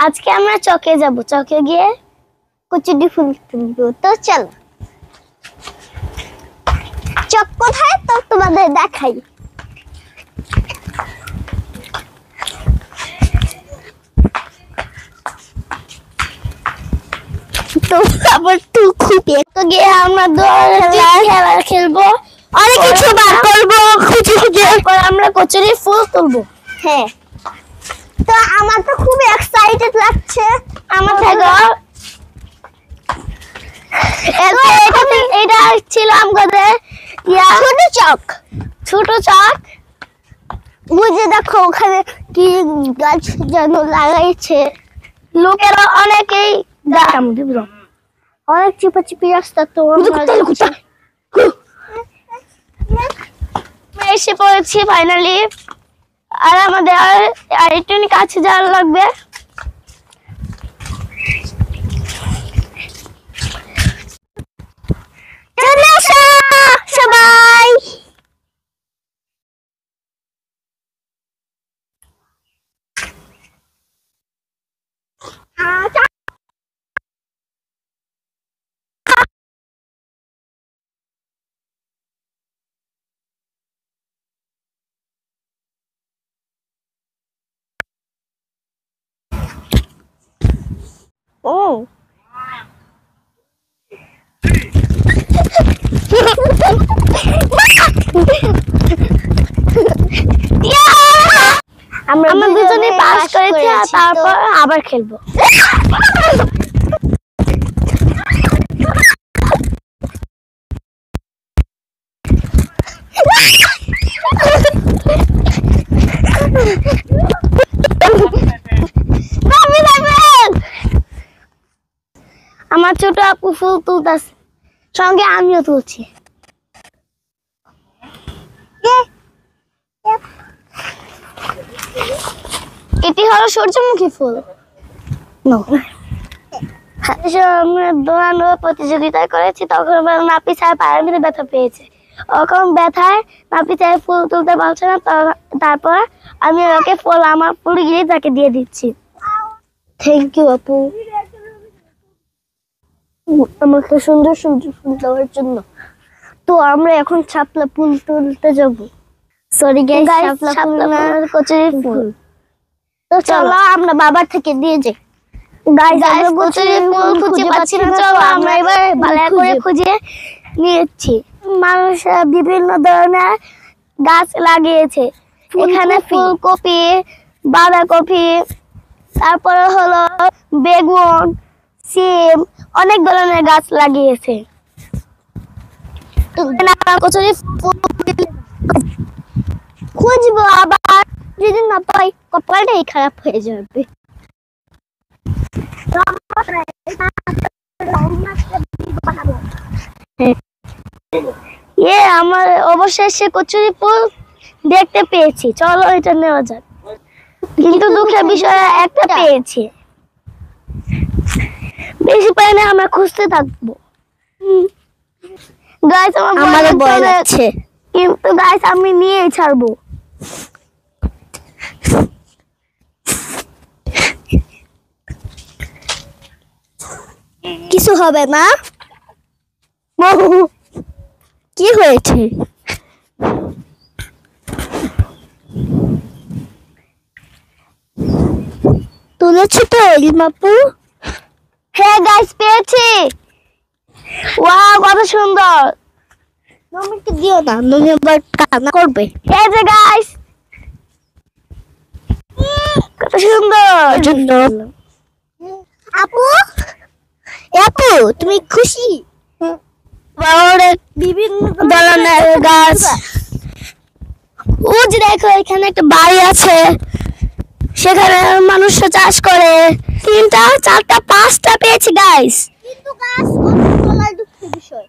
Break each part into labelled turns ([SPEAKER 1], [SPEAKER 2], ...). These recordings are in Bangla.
[SPEAKER 1] আজকে আমরা চকে যাব, চকে গিয়ে কচুরি ফুল তুলবো। তো চলো, চক কোথায় তো তোমাদের দেখাই। তো আবার তো খুব তো গিয়ে আমরা খেলা খেলবো, অনেক কিছু বার করবো, খুঁজে খুঁজে আমরা কচুরি ফুল তুলবো। হ্যাঁ, তো আমার তো খুব এক্সাইটেড লাগছে। আমার থেকে এটা ছিল আমাদের ছোট চক, ছোট চক। বুঝে দেখো ওখানে কি গাছ যেন লাগাইছে, লোকেরা অনেকেই অনেক চিপাচিপি রাস্তা। তো এসে পড়েছি ফাইনালি, আর আমাদের আর একটু কাছে যাওয়া লাগবে। সবাই ও আমরা দুজনে পাস করেছি, তারপর আবার খেলবো। আমার ছোট আপু ফুল তুলতেছে, সঙ্গে আমিও তুলছি। এটি হলো সূর্যমুখী ফুল। দৌড়ানো প্রতিযোগিতায় করেছি, তখন নাপি স্যার পায়ের মধ্যে ব্যথা পেয়েছে। ওরকম ব্যথায় নাপি স্যার ফুল তুলতে পারছে না, তারপর আমি ওকে ফুল, আমার ফুল গিয়ে তাকে দিয়ে দিচ্ছি। থ্যাংক ইউ আপু, আমাকে সুন্দর সুন্দর ফুল দেওয়ার জন্য। তো আমরা এখন শাপলা ফুল তুলতে যাবো। সরি গাইস, শাপলা ফুল কচুরি ফুল। তো চলো আমরা বাবার থেকে দিয়ে যাই। গাইস কচুরি ফুল খুঁজে পাচ্ছি না, চলো আমরা এবার ভালো করে খুঁজে নিয়েছি। মানুষ বিভিন্ন ধরনের গাছ লাগিয়েছে এখানে, ফুলকপি, বাঁধাকপি, তারপরে হলো বেগুন, সিম, অনেক ধরনের গাছ লাগিয়েছে। কচুরি খুঁজবো, আবার যদি না পাই কপালটাই খারাপ হয়ে যাবে। আমার অবশেষে কচুরি ফুল দেখতে পেয়েছি, চলো এটা নেওয়া যাক। কিন্তু দুঃখের বিষয় একটা পেয়েছি, বেশি পাই না, আমরা খুঁজতে থাকবো। গাইস আমার ভয় লাগছে, কিন্তু গাইস আমি নিয়েই ছাড়বো। কিছু হবে না। কি হয়েছে? তুলেছি তো ইলমাপু? হ্যাঁ গাইস পেয়েছি। ওয়াও কত সুন্দর। নমিকে দিও না, নমি আবার কান্না করবে। এই যে গাইস কত সুন্দর। আপু, আপু তুমি খুশি? বিভিন্ন ধরনের গাছ, ও যে দেখো এখানে একটা বাড়ি আছে, সেখানে মানুষরা চাষ করে। 3টা 4টা 5টা পেয়েছি গাইস, কিন্তু গাছ তোলার দুঃখের বিষয়।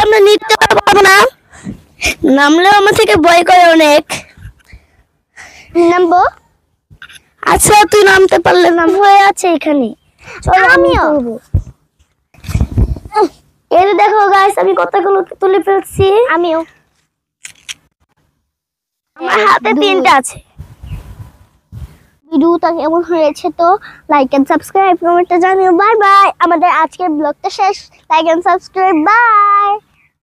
[SPEAKER 1] আমরা নিতে পারবো না, নামলেও আমার থেকে ভয় করে অনেক। নামবো? আচ্ছা তুই নামতে পারলে নাম হয়ে আছে এখানে, চলো আমিও করবো। এই দেখো গাইস আমি কতগুলো তুলে ফেলছি। আমিও হাতে তিনটা আছে। ভিডিওটা কেমন হয়েছে তো লাইক এন্ড সাবস্ক্রাইব কমেন্টে জানিও। Bye bye. আমাদের আজকের ব্লগটা শেষ। Like and subscribe. বাই।